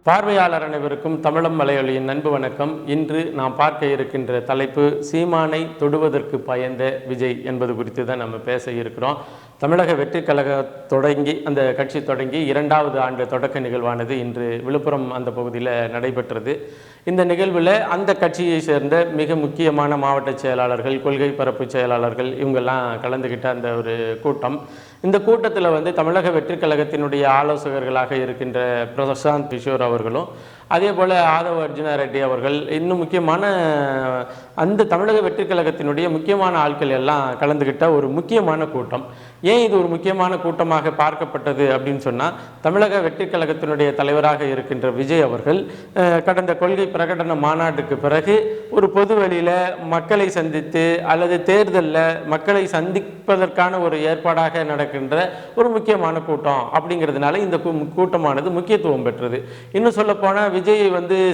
பார்வையாளர் அனைவருக்கும் தமிழம் மலையொலியின் அன்பு வணக்கம். இன்று நாம் பார்க்க இருக்கின்ற தலைப்பு சீமானை தொடுவதற்கு பயந்த விஜய் என்பது குறித்து தான் நம்ம பேச இருக்கிறோம். தமிழக வெற்றி கழக தொடங்கி அந்த கட்சி தொடங்கி 2வது ஆண்டு தொடக்க நிகழ்வானது இன்று விழுப்புரம் அந்த பகுதியில் நடைபெற்றது. இந்த நிகழ்வில் அந்த கட்சியை சேர்ந்த மிக முக்கியமான மாவட்ட செயலாளர்கள், கொள்கை பரப்பு செயலாளர்கள் இவங்கெல்லாம் கலந்துக்கிட்ட அந்த ஒரு கூட்டம். இந்த கூட்டத்தில் தமிழக வெற்றி கழகத்தினுடைய ஆலோசகர்களாக இருக்கின்ற பிரசாந்த் கிஷோர் அவர்களும், அதே போல் ஆதவ அர்ஜுனா ரெட்டி அவர்கள், இன்னும் முக்கியமான அந்த தமிழக வெற்றி கழகத்தினுடைய முக்கியமான ஆட்கள் எல்லாம் கலந்துக்கிட்ட ஒரு முக்கியமான கூட்டம். ஏன் இது ஒரு முக்கியமான கூட்டமாக பார்க்கப்பட்டது அப்படின்னு சொன்னால், தமிழக வெற்றி கழகத்தினுடைய தலைவராக இருக்கின்ற விஜய் அவர்கள் கடந்த கொள்கை பிரகடன மாநாட்டுக்கு பிறகு ஒரு பொது வழியில் மக்களை சந்தித்து அல்லது தேர்தலில் மக்களை சந்திப்பதற்கான ஒரு ஏற்பாடாக நடக்கின்ற ஒரு முக்கியமான கூட்டம் அப்படிங்கிறதுனால இந்த கூட்டமானது முக்கியத்துவம் பெற்றது. இன்னும் சொல்லப்போனால் விஜய்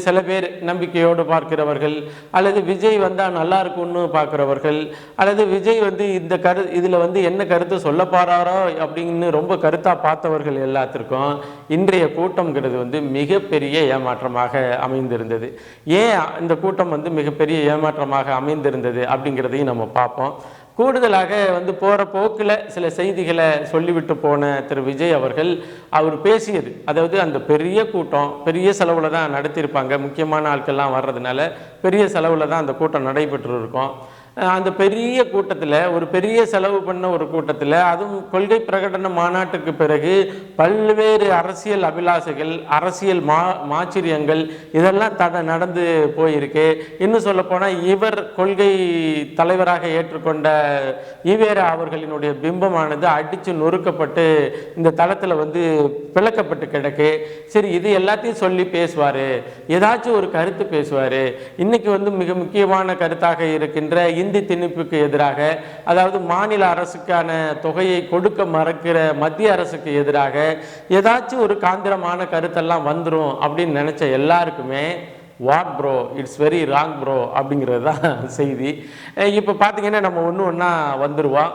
சில பேர் நம்பிக்கையோடு பார்க்கிறவர்கள், அல்லது விஜய் வந்தால் நல்லா இருக்கும்னு பார்க்குறவர்கள், அல்லது விஜய் இந்த இதில் என்ன கருத்து சொல்ல போறாரோ அப்படின்னு ரொம்ப கருத்தாக பார்த்தவர்கள் எல்லாத்திற்கும் இன்றைய கூட்டம்ங்கிறது மிகப்பெரிய ஏமாற்றமாக அமைந்திருந்தது. ஏன் இந்த கூட்டம் மிகப்பெரிய ஏமாற்றமாக அமைந்திருந்தது அப்படிங்கிறதையும் நம்ம பார்ப்போம். கூடுதலாக போகிற போக்கில் சில செய்திகளை சொல்லிவிட்டு போன திரு விஜய் அவர்கள் அவர் பேசியது, அதாவது அந்த பெரிய கூட்டம் பெரிய செலவில் தான் நடத்தியிருப்பாங்க, முக்கியமான ஆட்கள்லாம் வர்றதுனால பெரிய செலவில் தான் அந்த கூட்டம் நடைபெற்று இருக்கும். அந்த பெரிய கூட்டத்தில் ஒரு பெரிய செலவு பண்ண ஒரு கூட்டத்தில், அதுவும் கொள்கை பிரகடன மாநாட்டுக்கு பிறகு பல்வேறு அரசியல் அபிலாஷைகள், அரசியல் மாச்சரியங்கள் இதெல்லாம் நடந்து போயிருக்கு. இன்னும் சொல்லப்போனால் இவர் கொள்கை தலைவராக ஏற்றுக்கொண்ட ஈவேரா அவர்களினுடைய பிம்பமானது அடித்து நொறுக்கப்பட்டு இந்த தளத்தில் பிளக்கப்பட்டு கிடக்கு. சரி, இது எல்லாத்தையும் சொல்லி பேசுவார், ஏதாச்சும் ஒரு கருத்து பேசுவார். இன்னைக்கு மிக முக்கியமான கருத்தாக இருக்கின்ற இந்தி திணிப்புக்கு எதிராக, அதாவது மாநில அரசுக்கான தொகையை கொடுக்க மறுக்கிற மத்திய அரசுக்கு எதிராக ஏதாச்சும் ஒரு காந்திரமான கருத்தெல்லாம் வந்துடும் அப்படின்னு நினைச்ச எல்லாருக்குமே what bro, it's very wrong bro அப்படிங்கிறது தான் செய்தி. இப்போ பார்த்தீங்கன்னா நம்ம ஒன்றா வந்துடுவோம்.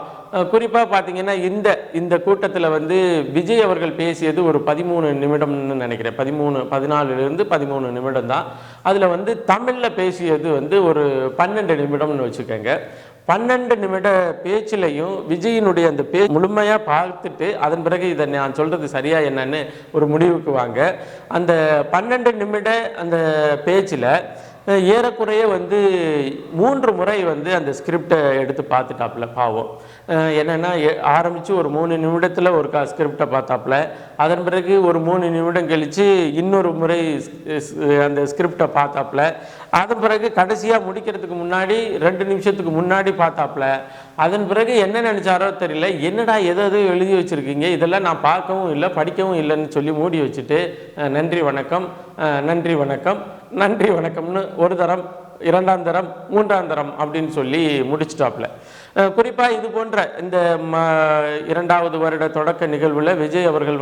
குறிப்பாக பார்த்தீங்கன்னா இந்த கூட்டத்தில் விஜய் அவர்கள் பேசியது ஒரு 13 நிமிடம்னு நினைக்கிறேன், 14லிருந்து 13 நிமிடம் தான். அதில் தமிழில் பேசியது ஒரு 12 நிமிடம்னு வச்சுக்கோங்க. 12 நிமிட பேச்சிலையும் விஜயினுடைய அந்த முழுமையாக பார்த்துட்டு அதன் பிறகு இதை நான் சொல்கிறது சரியா என்னன்னு ஒரு முடிவுக்கு வாங்க. அந்த 12 நிமிட அந்த பேச்சில் ஏறக்குறைய 3 முறை அந்த ஸ்கிரிப்டை எடுத்து பார்த்துட்டாப்புல. பாவம் என்னென்னா, ஆரம்பித்து ஒரு 3 நிமிடத்தில் ஒரு ஸ்கிரிப்டை பார்த்தாப்புல, அதன் பிறகு ஒரு 3 நிமிடம் கழித்து இன்னொரு முறை அந்த ஸ்கிரிப்டை பார்த்தாப்புல, அதன் பிறகு கடைசியாக முடிக்கிறதுக்கு முன்னாடி 2 நிமிஷத்துக்கு முன்னாடி பார்த்தாப்புல. அதன் பிறகு என்ன நினச்சாரோ தெரியல, என்னடா எதோ எழுதி வச்சுருக்கீங்க, இதெல்லாம் நான் பார்க்கவும் இல்லை படிக்கவும் இல்லைன்னு சொல்லி மூடி வச்சுட்டு நன்றி வணக்கம் நன்றி வணக்கம் நன்றி வணக்கம்னு ஒரு தரம், 2ஆம் தரம், 3ஆம் தரம் அப்படின்னு சொல்லி முடிச்சிட்டாப்புல. குறிப்பாக இது போன்ற இந்த 2வது வருட தொடக்க நிகழ்வில் விஜய் அவர்கள்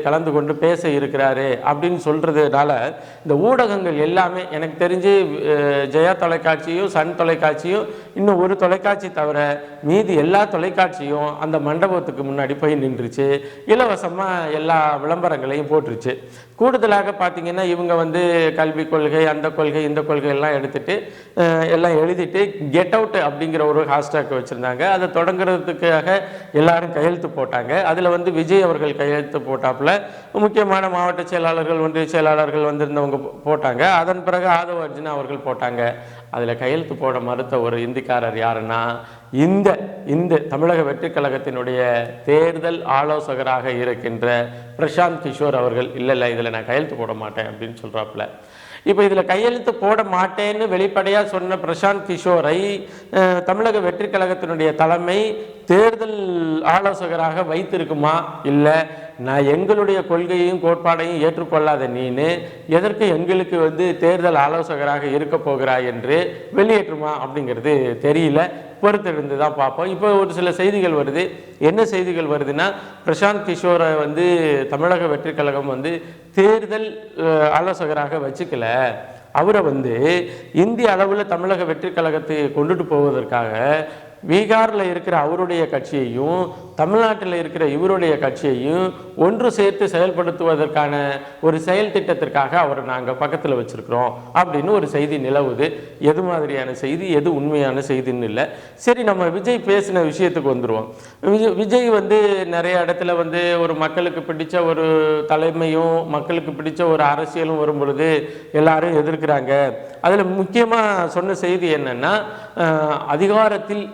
கலந்து கொண்டு பேச இருக்கிறாரு அப்படின்னு சொல்கிறதுனால இந்த ஊடகங்கள் எல்லாமே, எனக்கு தெரிஞ்சு ஜெயா தொலைக்காட்சியும் சன் தொலைக்காட்சியும் இன்னும் ஒரு தொலைக்காட்சி தவிர மீதி எல்லா தொலைக்காட்சியும் அந்த மண்டபத்துக்கு முன்னாடி போய் நின்றுச்சு, இலவசமாக எல்லா விளம்பரங்களையும் போட்டுருச்சு. கூடுதலாக பார்த்தீங்கன்னா இவங்க கல்விக் கொள்கை, அந்த கொள்கை, இந்த கொள்கை எல்லாம் எடுத்துட்டு எல்லாம் எழுதிட்டு கெட் அவுட் அப்படிங்கிற ஒரு ஹேஷ்டேக் வச்சுருந்தாங்க. அதை தொடங்குறதுக்காக எல்லாரும் கையெழுத்து போட்டாங்க. அதில் விஜய் அவர்கள் கையெழுத்து போட்டாப்புல, முக்கியமான மாவட்ட செயலாளர்கள், ஒன்றிய செயலாளர்கள் வந்திருந்தவங்க போட்டாங்க. அதன் பிறகு ஆதவ அர்ஜுனா அவர்கள் போட்டாங்க. அதில் கையெழுத்து போட மறுத்த ஒரு இந்திக்காரர் யாருன்னா இந்த தமிழக வெற்றி கழகத்தினுடைய தேர்தல் ஆலோசகராக இருக்கின்ற பிரசாந்த் கிஷோர் அவர்கள். இல்லை இதில் நான் கையெழுத்து போட மாட்டேன் அப்படின்னு சொல்கிறாப்புல. இப்போ இதில் கையெழுத்து போட மாட்டேன்னு வெளிப்படையாக சொன்ன பிரசாந்த் கிஷோரை தமிழக வெற்றி கழகத்தினுடைய தலைமை தேர்தல் ஆலோசகராக வைத்திருக்குமா? இல்லை, நான் எங்களுடைய கொள்கையையும் கோட்பாடையும் ஏற்றுக்கொள்ளாத நீனு எதற்கு எங்களுக்கு தேர்தல் ஆலோசகராக இருக்க போகிறாய் என்று வெளியேற்றுமா அப்படிங்கிறது தெரியல. பொறுத்திருந்து தான் பார்ப்போம். இப்போ ஒரு சில செய்திகள் வருது. என்ன செய்திகள் வருதுன்னா, பிரசாந்த் கிஷோரை தமிழக வெற்றி கழகம் தேர்தல் ஆலோசகராக வச்சுக்கல, அவரை இந்திய அளவில் தமிழக வெற்றி கழகத்தை கொண்டுட்டு போவதற்காக பீகாரில் இருக்கிற அவருடைய கட்சியையும் தமிழ்நாட்டில் இருக்கிற இவருடைய கட்சியையும் ஒன்று சேர்த்து செயல்படுத்துவதற்கான ஒரு செயல் திட்டத்திற்காக அவரை நாங்கள் பக்கத்தில் வச்சிருக்கிறோம் அப்படின்னு ஒரு செய்தி நிலவுது. எது மாதிரியான செய்தி, எது உண்மையான செய்தின்னு இல்லை. சரி, நம்ம விஜய் பேசின விஷயத்துக்கு வந்துடுவோம். விஜய் வந்து நிறைய இடத்துல வந்து ஒரு மக்களுக்கு பிடிச்ச ஒரு தலைமையும் மக்களுக்கு பிடிச்ச ஒரு அரசியலும் வரும் பொழுது எல்லாரும் எதிர்க்கிறாங்க. அதில் முக்கியமாக சொன்ன செய்தி என்னன்னா, அதிகாரத்தில்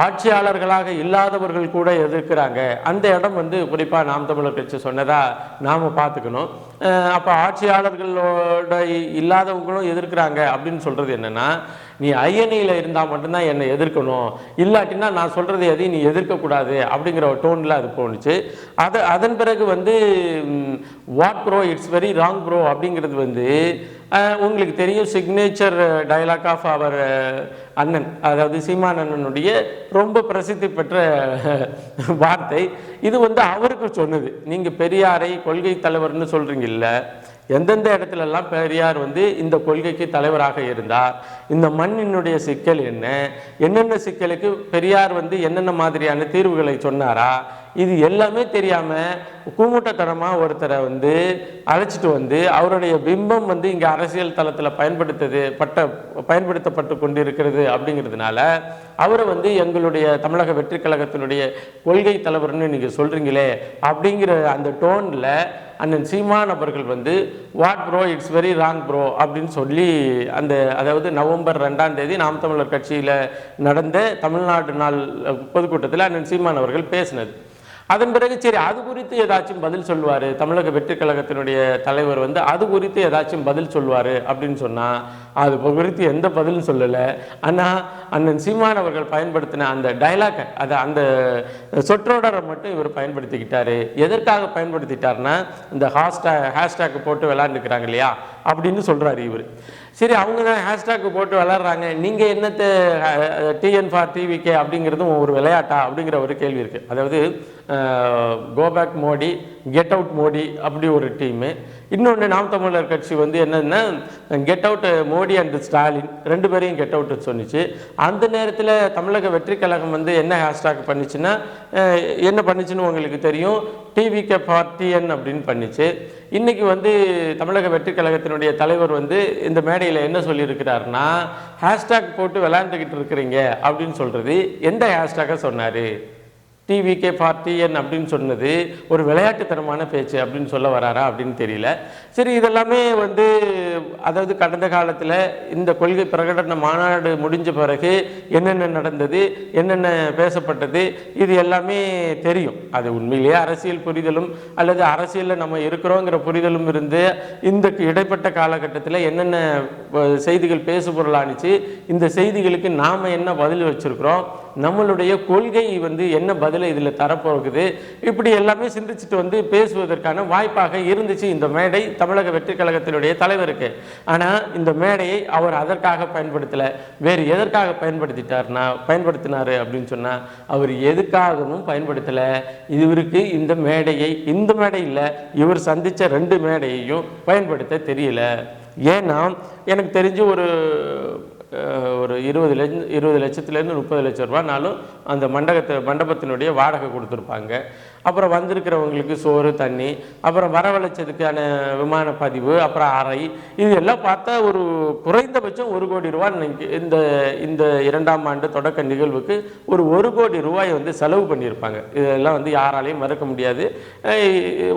ஆட்சியாளர்களாக இல்லாதவர்கள் கூட எதிர்க்கிறாங்க. அந்த இடம் வந்து குறிப்பாக நாம் தமிழர் கட்சி சொன்னதா நாம் பார்த்துக்கணும். அப்போ ஆட்சியாளர்களோட இல்லாதவங்களும் எதிர்க்கிறாங்க அப்படின்னு சொல்கிறது என்னென்னா, நீ ஐஎன்ஐயில் இருந்தால் மட்டும்தான் என்னை எதிர்க்கணும், இல்லாட்டினா நான் சொல்கிறது எதையும் நீ எதிர்க்கக்கூடாது அப்படிங்கிற ஒரு டோனில் அது போணுச்சு. அதன் பிறகு வந்து what bro, it's very wrong bro அப்படிங்கிறது வந்து உங்களுக்கு தெரியும், சிக்னேச்சர் டயலாக் ஆஃப் அவர் அண்ணன், அதாவது சீமான் அண்ணனுடைய ரொம்ப பிரசித்தி பெற்ற வார்த்தை. இது வந்து அவருக்கு சொன்னது. நீங்கள் பெரியாரை கொள்கை தலைவர்னு சொல்கிறீங்கல்ல, எந்தெந்த இடத்துலலாம் பெரியார் வந்து இந்த கொள்கைக்கு தலைவராக இருந்தார், இந்த மண்ணினுடைய சிக்கல் என்ன, என்னென்ன சிக்கலுக்கு பெரியார் வந்து என்னென்ன மாதிரியான தீர்வுகளை சொன்னாரா, இது எல்லாமே தெரியாமல் கூமுட்டத்தனமாக ஒருத்தரை வந்து அழைச்சிட்டு வந்து அவருடைய பிம்பம் வந்து இங்கே அரசியல் தளத்தில் பயன்படுத்தப்பட்டு கொண்டு இருக்கிறது அப்படிங்கிறதுனால அவரை வந்து எங்களுடைய தமிழக வெற்றி கழகத்தினுடைய கொள்கை தலைவர்னு நீங்கள் சொல்கிறீங்களே அப்படிங்கிற அந்த டோனில் அண்ணன் சீமான் அவர்கள் வந்து what bro, it's very wrong bro அப்படின்னு சொல்லி அதாவது நவம்பர் 2ஆம் தேதி நாம் தமிழர் கட்சியில் நடந்த தமிழ்நாடு நாள் பொதுக்கூட்டத்தில் அண்ணன் சீமான் அவர்கள் பேசினது. அதன் பிறகு சரி, அது குறித்து ஏதாச்சும் பதில் சொல்லுவார் தமிழக வெற்றி கழகத்தினுடைய தலைவர் வந்து, அது குறித்து ஏதாச்சும் பதில் சொல்லுவார் அப்படின்னு சொன்னால் அது குறித்து எந்த பதிலும் சொல்லலை. ஆனால் அண்ணன் சீமான் அவர்கள் பயன்படுத்தின அந்த டைலாக்கை, அந்த சொற்றொடரை மட்டும் இவர் பயன்படுத்திக்கிட்டாரு. எதற்காக பயன்படுத்திட்டாருன்னா, இந்த ஹேஷ்டேக் போட்டு விளையாண்டுக்கிறாங்க இல்லையா அப்படின்னு சொல்கிறாரு இவர். சரி, அவங்க தான் ஹேஷ்டேக் போட்டு விளையாடுறாங்க, நீங்கள் என்னத்தை டிஎன் ஃபார் டிவிகே அப்படிங்கிறதும் ஒரு விளையாட்டா அப்படிங்கிற ஒரு கேள்வி இருக்குது. அதாவது go back Modi, get out Modi அப்படி ஒரு டீமு. இன்னொன்று நாம் தமிழர் கட்சி வந்து என்னென்னா, get out Modi and Stalin ரெண்டு பேரையும் கெட் அவுட் சொன்னிச்சு. அந்த நேரத்தில் தமிழக வெற்றி கழகம் வந்து என்ன ஹேஷ்டாக் பண்ணிச்சுன்னா, என்ன பண்ணிச்சுன்னு உங்களுக்கு தெரியும், டிவிகே ஃபார் டிஎன் அப்படின்னு பண்ணிச்சு. இன்றைக்கி வந்து தமிழக வெற்றி கழகத்தினுடைய தலைவர் வந்து இந்த மேடையில் என்ன சொல்லியிருக்கிறாருன்னா, ஹேஷ்டாக் போட்டு விளையாண்டுக்கிட்டு இருக்கிறீங்க அப்படின்னு சொல்கிறது எந்த ஹேஷ்டாக சொன்னார்? டிவிகே ஃபார் டிஎன் அப்படின்னு சொன்னது ஒரு விளையாட்டுத்தனமான பேச்சு அப்படின்னு சொல்ல வராரா அப்படின்னு தெரியல. சரி, இதெல்லாமே வந்து அதாவது கடந்த காலத்தில் இந்த கொள்கை பிரகடன மாநாடு முடிஞ்ச பிறகு என்னென்ன நடந்தது, என்னென்ன பேசப்பட்டது, இது எல்லாமே தெரியும். அது உண்மையிலேயே அரசியல் புரிதலும் அல்லது அரசியலில் நம்ம இருக்கிறோங்கிற புரிதலும் இருந்து இந்த இடைப்பட்ட காலகட்டத்தில் என்னென்ன செய்திகள் பேசு பொருளானுச்சு, இந்த செய்திகளுக்கு நாம் என்ன பதில் வச்சுருக்கிறோம், நம்மளுடைய கொள்கை வந்து என்ன பதிலை இதில் தரப்போகுது, இப்படி எல்லாமே சிந்திச்சுட்டு வந்து பேசுவதற்கான வாய்ப்பாக இருந்துச்சு இந்த மேடை தமிழக வெற்றி கழகத்தினுடைய தலைவருக்கு. ஆனால் இந்த மேடையை அவர் அதற்காக பயன்படுத்தலை, வேறு எதற்காக பயன்படுத்தினார் அப்படின்னு சொன்னால், அவர் எதுக்காகவும் பயன்படுத்தலை. இவருக்கு இந்த மேடையில் இவர் சந்தித்த 2 மேடையையும் பயன்படுத்த தெரியல. ஏன்னா எனக்கு தெரிஞ்சு ஒரு 20 லட்சத்துலேருந்து 30 லட்சம் ரூபானாலும் அந்த மண்டபத்தினுடைய வாடகை கொடுத்துருப்பாங்க. அப்புறம் வந்திருக்கிறவங்களுக்கு சோறு தண்ணி, அப்புறம் வரவழைச்சதுக்கான விமான பதிவு, அப்புறம் அறை, இது எல்லாம் பார்த்தா ஒரு குறைந்தபட்சம் 1 கோடி ரூபா இந்த 2ஆம் ஆண்டு தொடக்க நிகழ்வுக்கு ஒரு 1 கோடி ரூபாய் வந்து செலவு பண்ணியிருப்பாங்க. இதெல்லாம் வந்து யாராலையும் மறுக்க முடியாது.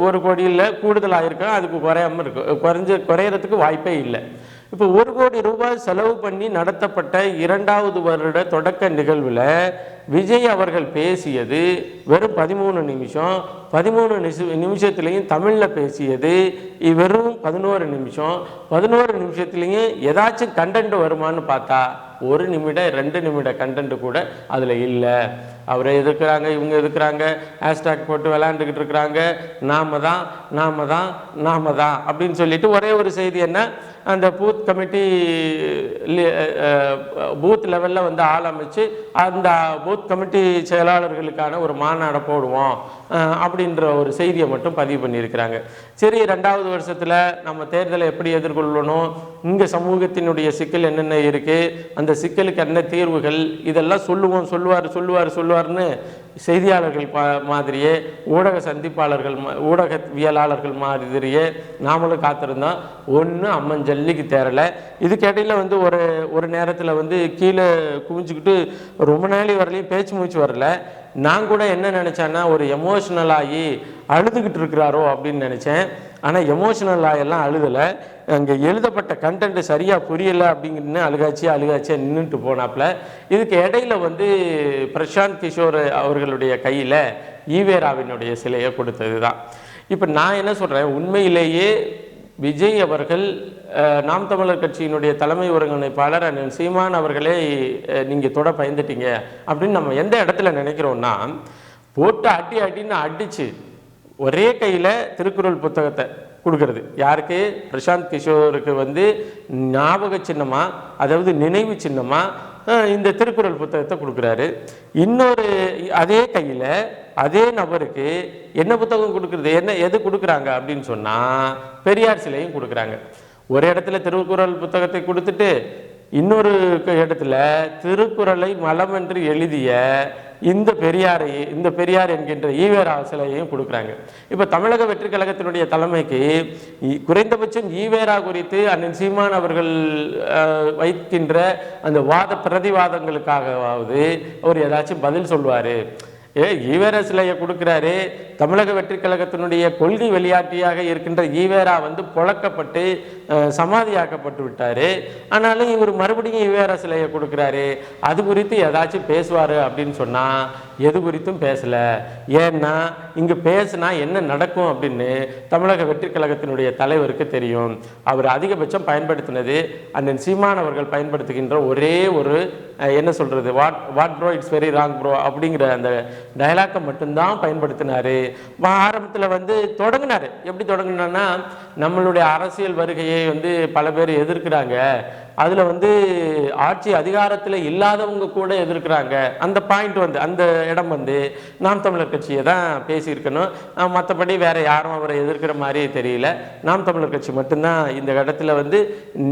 1 கோடியில் கூடுதலாக இருக்கும், அதுக்கு குறையாமல் இருக்கும், குறையறதுக்கு வாய்ப்பே இல்லை. இப்போ 1 கோடி ரூபாய் செலவு பண்ணி நடத்தப்பட்ட 2வது வருட தொடக்க நிகழ்வில் விஜய் அவர்கள் பேசியது வெறும் 13 நிமிஷம். 13 நிமிஷத்துலேயும் தமிழில் பேசியது வெறும் 11 நிமிஷம். 11 நிமிஷத்துலேயும் ஏதாச்சும் கண்டென்ட் வருமானு பார்த்தா 1 நிமிடம் 2 நிமிட கண்டென்ட் கூட அதில் இல்லை. அவரை எதிர்க்கிறாங்க, இவங்க எதிர்க்கிறாங்க, ஹேஷ்டாக் போட்டு விளையாண்டுக்கிட்டு இருக்கிறாங்க, நாம தான் அப்படின்னு சொல்லிட்டு ஒரே ஒரு செய்தி என்ன, அந்த பூத் கமிட்டி பூத் லெவலில் வந்து ஆள் அமைச்சு அந்த பூத் கமிட்டி செயலாளர்களுக்கான ஒரு மாநாடை போடுவோம் அப்படின்ற ஒரு செய்தியை மட்டும் பதிவு பண்ணியிருக்கிறாங்க. சரி, 2வது வருஷத்தில் நம்ம தேர்தலை எப்படி எதிர்கொள்ளணும், இங்கே சமூகத்தினுடைய சிக்கல் என்னென்ன இருக்குது, அந்த சிக்கலுக்கு என்ன தீர்வுகள், இதெல்லாம் சொல்லுவார்னு செய்தியாளர்கள் மாதிரியே ஊடக சந்திப்பாளர்கள் ஊடகவியலாளர்கள் மாதிரியே நாமளும் காத்திருந்தோம். ஒன்றும் அம்மன் ஜல்லிக்கு தேரலை. இதுக்கிடையில் வந்து ஒரு நேரத்தில் வந்து கீழே குவிஞ்சுக்கிட்டு ரொம்ப நாளி வரலையும் பேச்சு மூச்சு வரல. நான் கூட என்ன நினச்சேன்னா ஒரு எமோஷ்னல் ஆகி அழுதுகிட்டு இருக்கிறாரோ அப்படின்னு நினச்சேன். ஆனால் எமோஷ்னல் ஆகெல்லாம் அழுதலை. அங்கே எழுதப்பட்ட கண்டென்ட் சரியாக புரியலை அப்படிங்கிறது அழுகாச்சியாக நின்றுட்டு போனாப்புல. இதுக்கு இடையில வந்து பிரசாந்த் கிஷோர் அவர்களுடைய கையில் ஈவேராவினுடைய சிலையை கொடுத்தது தான். இப்போ நான் என்ன சொல்கிறேன், உண்மையிலேயே விஜய் அவர்கள் நாம் தமிழர் கட்சியினுடைய தலைமை ஒருங்கிணைப்பாளர் அண்ணன் சீமான் அவர்களே நீங்கள் தொட பயந்துட்டீங்க அப்படின்னு நம்ம எந்த இடத்துல நினைக்கிறோம்னா, போட்டு அடின்னு அடித்து ஒரே கையில் திருக்குறள் புத்தகத்தை கொடுக்கறது யாருக்கு, பிரசாந்த் கிஷோருக்கு வந்து ஞாபக சின்னமாக, அதாவது நினைவு சின்னமாக இந்த திருக்குறள் புத்தகத்தை கொடுக்குறாரு. இன்னொரு அதே கையில் அதே நபருக்கு என்ன புத்தகம் கொடுக்குறது, எது கொடுக்குறாங்க அப்படின்னு சொன்னால் பெரியார் சிலையும் கொடுக்குறாங்க. ஒரு இடத்துல திருக்குறள் புத்தகத்தை கொடுத்துட்டு இன்னொரு இடத்துல திருக்குறளை மலமென்று எழுதிய இந்த பெரியார் என்கின்ற ஈவேரா சிலையையும் கொடுக்குறாங்க. இப்போ தமிழக வெற்றி கழகத்தினுடைய தலைமைக்கு குறைந்தபட்சம் ஈவேரா குறித்து அண்ணன் சீமான் அவர்கள் வைக்கின்ற அந்த பிரதிவாதங்களுக்காகவாவது அவர் ஏதாச்சும் பதில் சொல்வார். ஈவேரா சிலையை கொடுக்குறாரு. தமிழக வெற்றி கழகத்தினுடைய கொள்கை வெளியாட்டியாக இருக்கின்ற ஈவேரா வந்து புழக்கப்பட்டு சமாதியாக்கப்பட்டு விட்டார். ஆனாலும் இவர் மறுபடியும் ஈவேரா சிலையை கொடுக்குறாரு. அது குறித்து ஏதாச்சும் பேசுவார் அப்படின்னு சொன்னால் எது குறித்தும் பேசலை. ஏன்னா இங்கே பேசுனா என்ன நடக்கும் அப்படின்னு தமிழக வெற்றி கழகத்தினுடைய தலைவருக்கு தெரியும். அவர் அதிகபட்சம் பயன்படுத்தினது அண்ணன் சீமான் அவர்கள் பயன்படுத்துகின்ற ஒரே ஒரு என்ன சொல்கிறது, what bro it's very wrong bro அப்படிங்கிற அந்த டயலாக்கை மட்டும்தான் பயன்படுத்தினார். ஆரம்பத்தில் வந்து தொடங்கினார். எப்படி தொடங்கினார்னா, நம்மளுடைய அரசியல் வருகையை வந்து பல பேர் எதிர்க்கிறாங்க, அதில் வந்து ஆட்சி அதிகாரத்தில் இல்லாதவங்க கூட எதிர்க்கிறாங்க. அந்த பாயிண்ட் வந்து அந்த இடம் வந்து நாம் தமிழர் கட்சியை தான் பேசியிருக்கணும். மற்றபடி வேற யாரும் அவரை எதிர்க்கிற மாதிரியே தெரியல. நாம் தமிழர் கட்சி மட்டும்தான் இந்த இடத்துல வந்து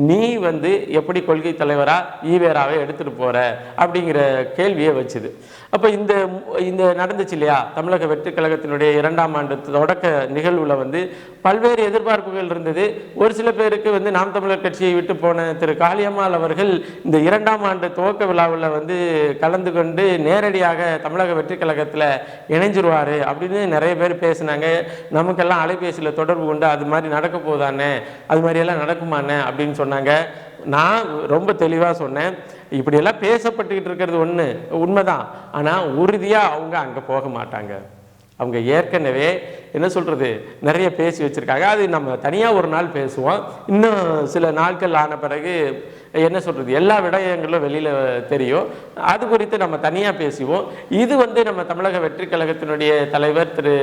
நீ வந்து எப்படி கொள்கை தலைவராக ஈவேராவை எடுத்துகிட்டு போகிற அப்படிங்கிற கேள்வியை வச்சுது. அப்போ இந்த நடந்துச்சு இல்லையா, தமிழக வெற்றி கழகத்தினுடைய 2ஆம் ஆண்டு தொடக்க நிகழ்வில் வந்து பல்வேறு எதிர்பார்ப்புகள் இருந்தது. ஒரு சில பேருக்கு வந்து நாம் தமிழர் கட்சியை விட்டு போன திரு காளியம்மாள் அவர்கள் இந்த 2ஆம் ஆண்டு துவக்க விழாவில் வந்து கலந்து கொண்டு நேரடியாக தமிழக வெற்றி கழகத்தில் இணைஞ்சிருவார் அப்படின்னு நிறைய பேர் பேசினாங்க. நமக்கெல்லாம் அலைபேசியில் தொடர்பு கொண்டு அது மாதிரி நடக்க போதானே, அது மாதிரியெல்லாம் நடக்குமானே அப்படின்னு சொன்னாங்க. நான் ரொம்ப தெளிவாக சொன்னேன், இப்படியெல்லாம் பேசப்பட்டுக்கிட்டு இருக்கிறது உண்மைதான். ஆனால் உறுதியாக அவங்க அங்கே போக மாட்டாங்க. அவங்க ஏற்கனவே என்ன சொல்கிறது நிறைய பேசி வச்சுருக்காங்க. அது நம்ம தனியாக ஒரு நாள் பேசுவோம். இன்னும் சில நாட்கள் ஆன பிறகு என்ன சொல்கிறது எல்லா விடயங்களும் வெளியில் தெரியும். அது குறித்து நம்ம தனியாக பேசுவோம். இது வந்து நம்ம தமிழக வெற்றி கழகத்தினுடைய தலைவர் திரு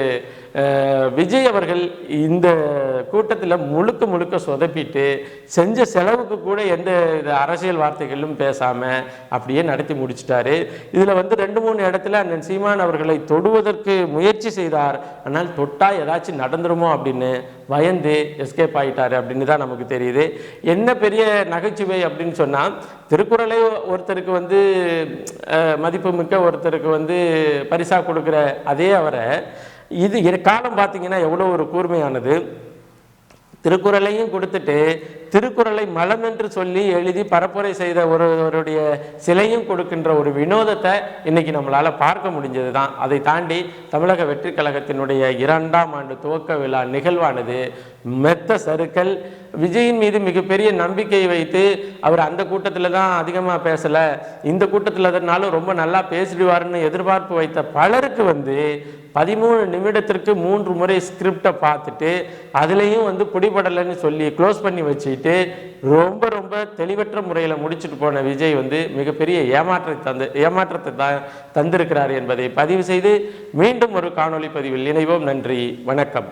விஜய் அவர்கள் இந்த கூட்டத்தில் முழுக்க சொதப்பிட்டு செஞ்ச செலவுக்கு கூட எந்த அரசியல் வார்த்தைகளும் பேசாமல் அப்படியே நடத்தி முடிச்சிட்டாரு. இதில் வந்து 2-3 இடத்துல அண்ணன் சீமான் அவர்களை தொடுவதற்கு முயற்சி செய்தார். ஆனால் தொட்டால் ஏதாச்சும் நடந்துருமோ அப்படின்னு பயந்து எஸ்கேப் ஆகிட்டார் அப்படின்னு தான் நமக்கு தெரியுது. என்ன பெரிய நகைச்சுவை அப்படின்னு சொன்னால், திருக்குறளை ஒருத்தருக்கு வந்து மதிப்பு மிக்க ஒருத்தருக்கு வந்து பரிசாக கொடுக்குற அதே அவரை இது காலம் பார்த்தீங்கன்னா எவ்வளோ ஒரு கூர்மையானது. திருக்குறளையும் கொடுத்துட்டு திருக்குறளை மலம் என்று சொல்லி எழுதி பரப்புரை செய்த ஒருவருடைய சிலையும் கொடுக்கின்ற ஒரு வினோதத்தை இன்னைக்கு நம்மளால் பார்க்க முடிஞ்சது தான். அதை தாண்டி தமிழக வெற்றி கழகத்தினுடைய 2ஆம் ஆண்டு துவக்க விழா நிகழ்வானது மெத்த சறுக்கல். விஜயின் மீது மிகப்பெரிய நம்பிக்கை வைத்து அவர் அந்த கூட்டத்தில் தான் அதிகமாக பேசலை, இந்த கூட்டத்தில் அதனாலும் ரொம்ப நல்லா பேசிடுவார்னு எதிர்பார்ப்பு வைத்த பலருக்கு வந்து 13 நிமிடத்திற்கு 3 முறை ஸ்கிரிப்டை பார்த்துட்டு அதுலேயும் வந்து பிடிபடலைன்னு சொல்லி க்ளோஸ் பண்ணி வச்சுட்டு ரொம்ப தெளிவற்ற முறையில் முடிச்சுட்டு போன விஜய் வந்து மிகப்பெரிய ஏமாற்றத்தை தந்திருக்கிறார் என்பதை பதிவு செய்து மீண்டும் ஒரு காணொளி பதிவில் இணைவோம். நன்றி, வணக்கம்.